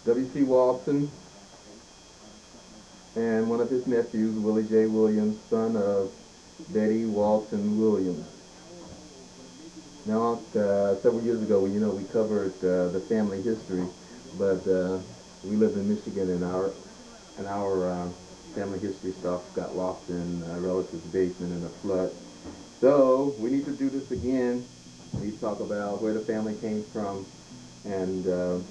W.C. Walton and one of his nephews, Willie J. Williams, son of Bettie Walton Williams. Now, several years ago, we covered the family history, but we lived in Michigan, and our family history stuff got lost in a relative's basement in a flood. So we need to do this again. We need to talk about where the family came from, and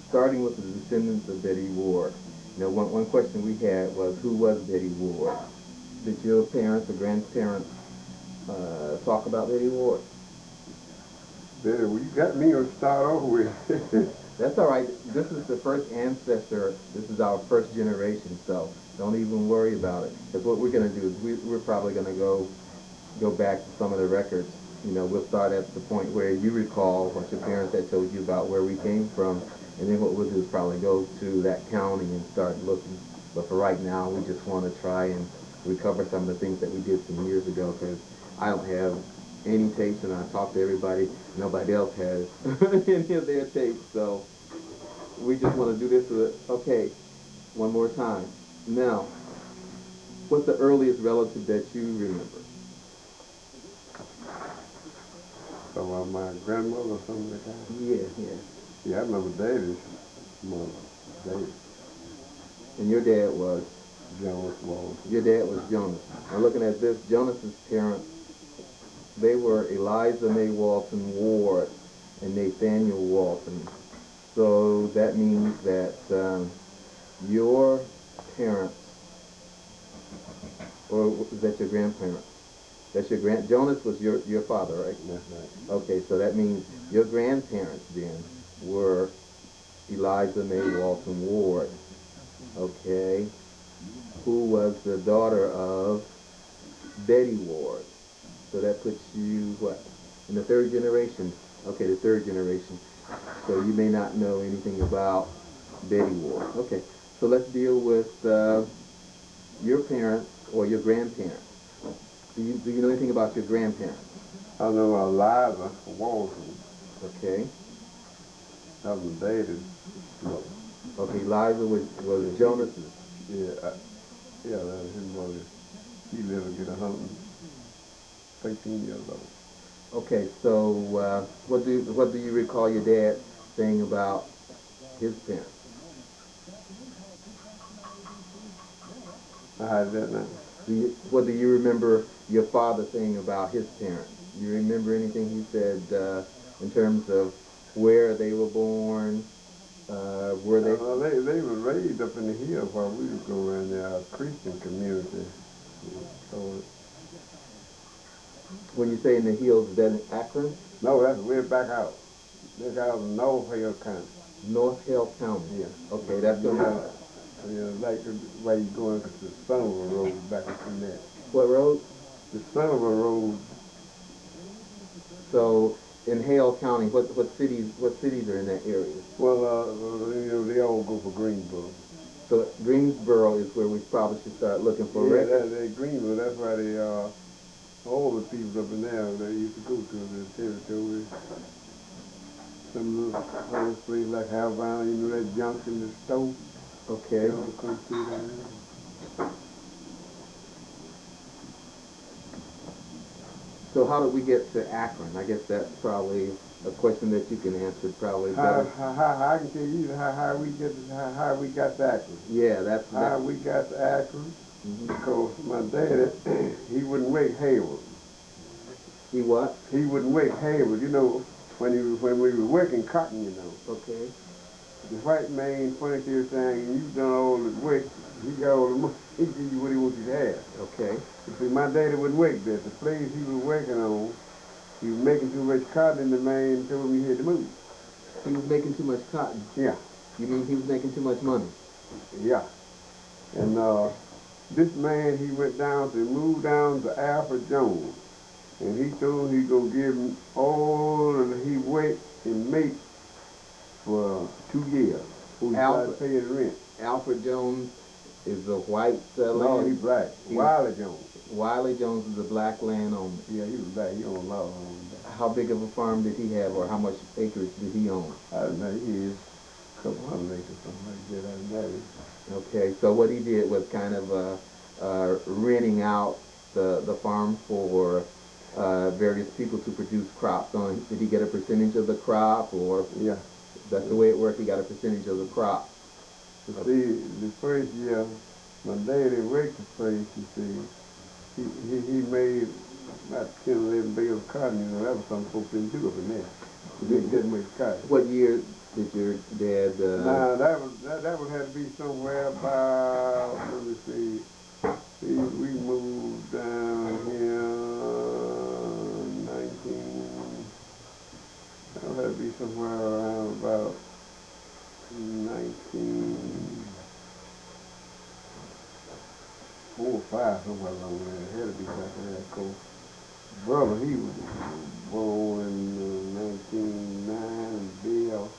starting with the descendants of Bettie Ward. One question we had was, who was Bettie Ward? Did your parents or grandparents talk about Bettie Ward? Bettie, well, you got me to start off with. That's all right. This is the first ancestor. This is our first generation, so don't even worry about it. Because what we're going to do is we're probably going to go back to some of the records. We'll start at the point where you recall what your parents had told you about where we came from, and then what we'll do is probably go to that county and start looking. But for right now, we just want to try and recover some of the things that we did some years ago, because I don't have any tapes, and I talked to everybody. Nobody else has any of their tapes, so we just want to do this okay, one more time. Now, what's the earliest relative that you remember? So my grandmother or something like that? Yeah. Yeah, I remember David's mother, David. And your dad was? Jonas Walton. Your dad was Jonas. Now looking at this, Jonas's parents, they were Eliza May Walton Ward and Nathaniel Walton. So that means that your parents, or is that your grandparents? That's your Jonas was your father, right? That's right. Okay, so that means your grandparents then were Eliza May Walton Ward, okay, who was the daughter of Bettie Ward. So that puts you, what, in the third generation? Okay, the third generation. So you may not know anything about Bettie Ward. Okay, so let's deal with your parents or your grandparents. Do you know anything about your grandparents? I know Eliza Walton. Okay. That was David's mother. Okay, Eliza was Jonas's. Yeah, that was his mother. He lived to get 113 years old. Okay, so what do you recall your dad saying about his parents? I had that now. What do you remember your father saying about his parents? Do you remember anything he said in terms of where they were born? Were they? They were raised up in the hills while we would go around there, Christian community. So, when you say in the hills, is that in Akron? no, that's way back out. That's out in North Hill County. North Hill County. Yeah. Okay, that's gonna. Like where you going to the Sullivan Road back from there. What road? The Sullivan Road. So in Hale County, what cities are in that area? Well, they all go for Greensboro. So Greensboro is where we probably should start looking for records. Yeah, Greensboro. That's why all the people up in there they used to go to the territory. Some little places like Havana, that junction, the stove. Okay. Come through down there. So how did we get to Akron? I guess that's probably a question that you can answer probably better. I can tell you how we got to Akron. Yeah, that's how we got to Akron. Because my daddy, he wouldn't wake Hayward. He what? He wouldn't wake Hayward. When we were working cotton, Okay. The white man furniture saying, you done all the work, he got all the money, he give you what he wants you to have. Okay. You see, my daddy wouldn't work there. The place he was working on, he was making too much cotton, and the man told him he had to move. He was making too much cotton? Yeah. You mean he was making too much money? Yeah. And this man, he moved down to Alfred Jones. And he told him he going to give him all of he worked and make for 2 years before he started paying rent. Alfred Jones is a white No, he's black. Willie Jones. Willie Jones is a black landowner. Yeah, he was black. He owned a lot of land. how big of a farm did he have, or how much acreage did he own? I don't know, he is a couple hundred acres, something like that, I don't know. Okay, so what he did was kind of renting out the farm for various people to produce crops on. Did he get a percentage of the crop, or Yeah. that's the way it worked? He got a percentage of the crop. But see, the first year, my daddy worked the place, you see, he made about 10, 11 bales of cotton, you know, that was something folks didn't do up in there. They didn't make cotton. What year did your dad? Nah, that would have to be somewhere about, let me see, we moved down here 19, that would have to be somewhere around about 1904 or 5, somewhere along there. It had to be something that close. Brother, he was born in 1909, and Bill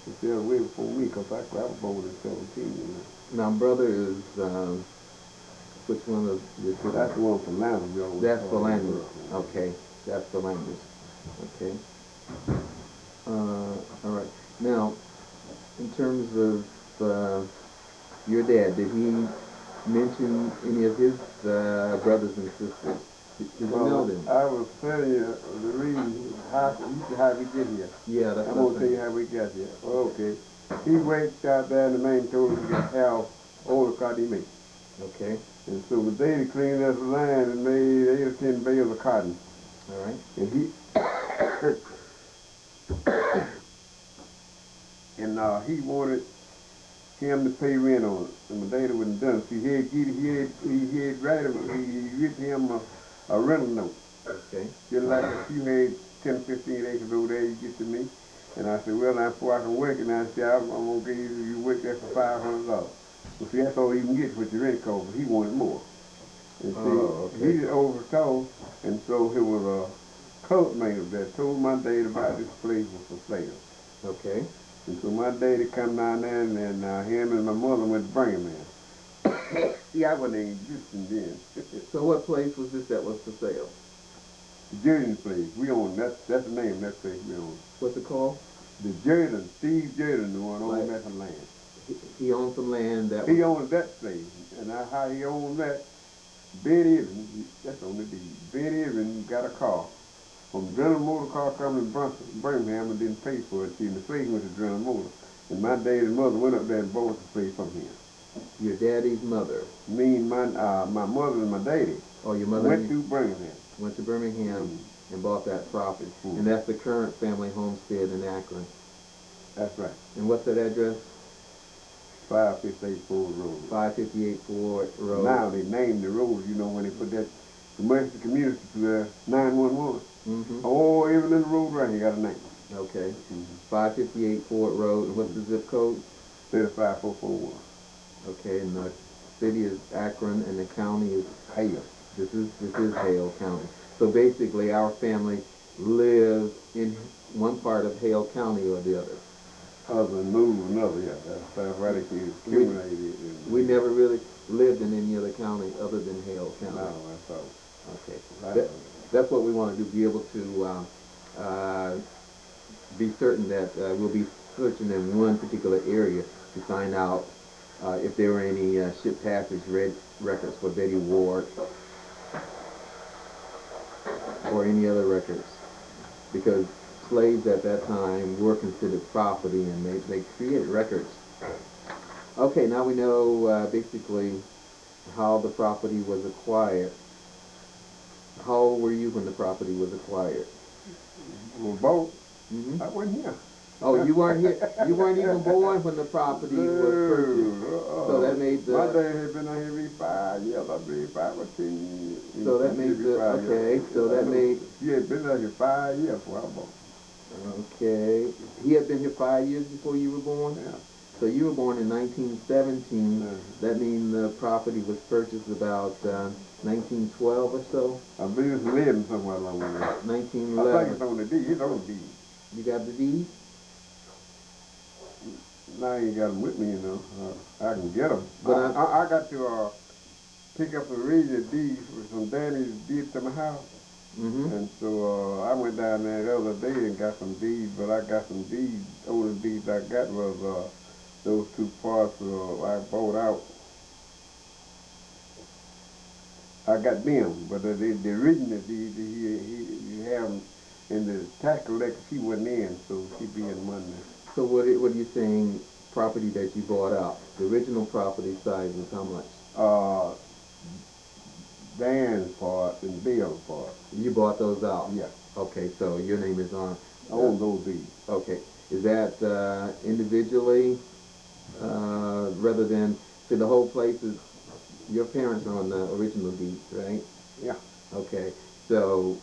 was there way before me, because I was born in 17, you know. Now, brother is which one of the two? That's the one for Landers. That's for Landers. Okay, that's for Landers. Okay. All right. Now, in terms of your dad, did he mention any of his brothers and sisters? Did you know them? I was telling you the reason how we get here. Yeah, that's I'm what going to tell you how we got here. Okay. He worked out there in the main told him to get how all the cotton he made. Okay. And so the day he cleaned up the land and made 8 or 10 bales of cotton. All right. And he wanted him to pay rent on it. And my daddy wouldn't done it. See, he had written him a rental note. Okay. Just like if you had 10, 15 acres over there, you get to me. And I said, well, now before I can work it, and I said, I'm going to give you work there for $500. Well, see, that's all you can get with your rent cost, but he wanted more. And see, okay. he just overtold, and so it was a cult man that told my daddy about this place was for sale. Okay. And so my daddy come down there, and him and my mother went to bring him in. See, I wasn't even existing then. So what place was this that was for sale? The Jordan place. We own that's the name of that place we own. What's it called? The Jordan, Steve Jordan, the one owned that land. He owned some land that he owned that place, and how he owned that, Bettie, that's on the deed. Bettie got a car from General Motor car coming to Birmingham and didn't pay for it. See, the place went to General Motor, and my daddy and mother went up there and bought the place from him. Your daddy's mother? Me and my mother and my daddy. Oh, your mother went to Birmingham. Went to Birmingham and bought that property. And that's the current family homestead in Akron. That's right. And what's that address? 558 Ford Road. 558 Ford Road. Now they named the road, you know, when they put that commercial community to the 911. Oh, every little road right here got a name. Okay. 558 Ford Road. And what's the zip code? 35441. Okay, and the city is Akron, and the county is Hale. This is Hale County. So basically, our family lives in one part of Hale County or the other. Other than move another, yeah. That's right. We never really lived in any other county other than Hale County. No, that's all. Okay. That's what we want to do. Be able to be certain that we'll be searching in one particular area to find out if there were any ship passage records for Bettie Ward or any other records, because slaves at that time were considered property, and they created records. Okay, now we know basically how the property was acquired. How old were you when the property was acquired? Well, both. I wasn't here. Oh, you weren't here. You weren't even born when the property was purchased. So that made the. My dad had been out here 5 years. I've been 5 or 10 years. So that made the. Okay. So that made. He had been out here 5 years before I bought. Okay. He had been here 5 years before you were born? Yeah. So you were born in 1917. That means the property was purchased about 1912 or so? I believe it's 11 somewhere along the way. 1911. I think it's on the deed. It's on the deed. You got the deed? No, I ain't got them with me, you know. I can get them. But I got to pick up a original deed with some damage did to my house. Mm-hmm. And so I went down there the other day and got some deeds, but I got some deeds. Only deeds I got was those two parcels I bought out. I got them, but the original deed he have them in the tax collector. She wasn't in, so she be in Monday. So what are you saying? Property that you bought out, the original property size is how much? Uh, Dan's part and Bill's part. You bought those out. Yeah, Okay, so your name is on. I own those deeds. Okay, is that individually, rather than see the whole place is your parents are on the original deed, right? Yeah. Okay, so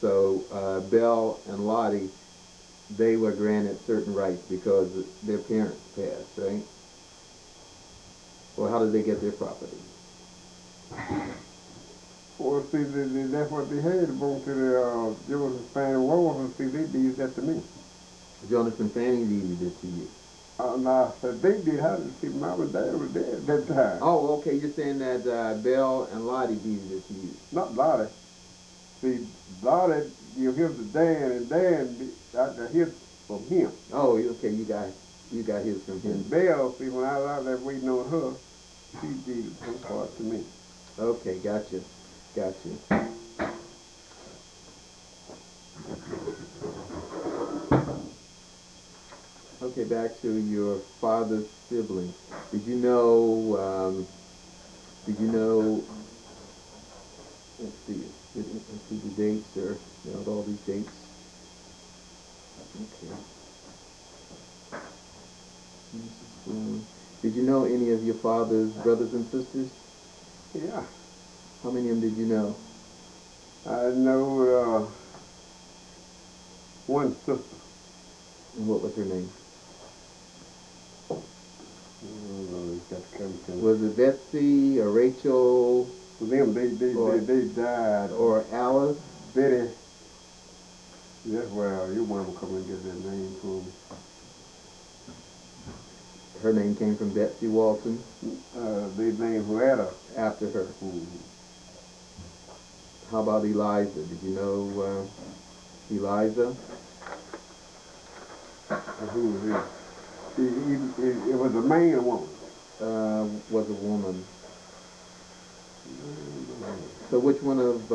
Belle and Lottie, they were granted certain rights because their parents passed, right? Well, how did they get their property? Well, see, that's what they had to go to the Joseph Fanning Walls and see they did that to me. Jonathan Fanning deeded it to you. Now, I said they did. How did see mom and dad was dead at that time? Oh, okay, you're saying that Belle and Lottie deeded it to you. Not Lottie. See, Lottie, you hear the Dan, and Dan, I got his from him. Oh, okay, you got his from him. And Belle, see, when I was out there waiting on her, she did her part to me. Okay, gotcha. Okay, back to your father's siblings. Did you know, let's see the dates, or, all these dates. Okay. Did you know any of your father's brothers and sisters? Yeah. How many of them did you know? I know one sister. And what was her name? Oh, Was it Betsy or Rachel? For them, they died. Or Alice? Bettie. That's where your mama come and get that name from. Her name came from Bettie Walton? They named her Ada. After her. Mm-hmm. How about Eliza? Did you know Eliza? Who was it? It was a man or woman? Was a woman. So which one of